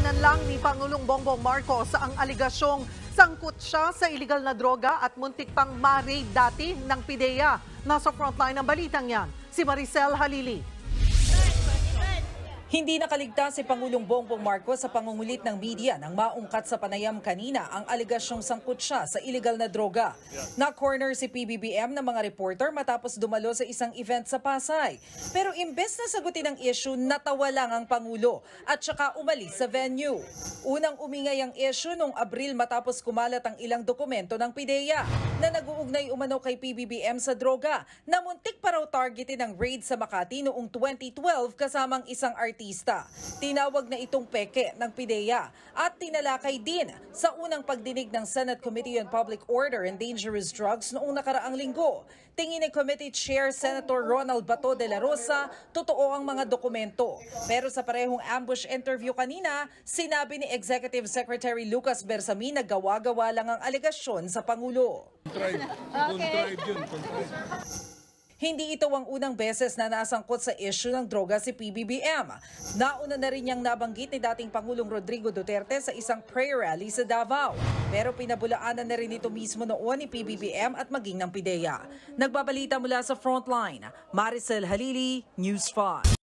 Pinagdaanan lang ni Pangulong Bongbong Marcos ang aligasyong sangkot siya sa iligal na droga at muntik pang ma-raid dati ng PIDEA. Nasa frontline ng balitang yan, si Maricel Halili. Hindi nakaligtas si Pangulong Bongbong Marcos sa pangungulit ng media nang maungkat sa panayam kanina ang aligasyong sangkot siya sa iligal na droga. Na-corner si PBBM ng mga reporter matapos dumalo sa isang event sa Pasay. Pero imbes na sagutin ang issue, natawa lang ang Pangulo at saka umalis sa venue. Unang umingay ang issue noong Abril matapos kumalat ang ilang dokumento ng PIDEA na nag-uugnay umano kay PBBM sa droga na muntik pa raw targetin ng raid sa Makati noong 2012 kasamang isang artista. Tinawag na itong peke ng PIDEA at tinalakay din sa unang pagdinig ng Senate Committee on Public Order and Dangerous Drugs noong nakaraang linggo. Tingin ni Committee Chair Senator Ronald Bato de la Rosa, totoo ang mga dokumento. Pero sa parehong ambush interview kanina, sinabi ni Executive Secretary Lucas Bersamin na gawa-gawa lang ang alegasyon sa Pangulo. Contrived yun. Hindi ito ang unang beses na nasangkot sa issue ng droga si PBBM. Nauna na rin niyang nabanggit ni dating Pangulong Rodrigo Duterte sa isang prayer rally sa Davao. Pero pinabulaanan na rin ito mismo noon ni PBBM at maging ng PIDEA. Nagbabalita mula sa Frontline, Maricel Halili, News 5.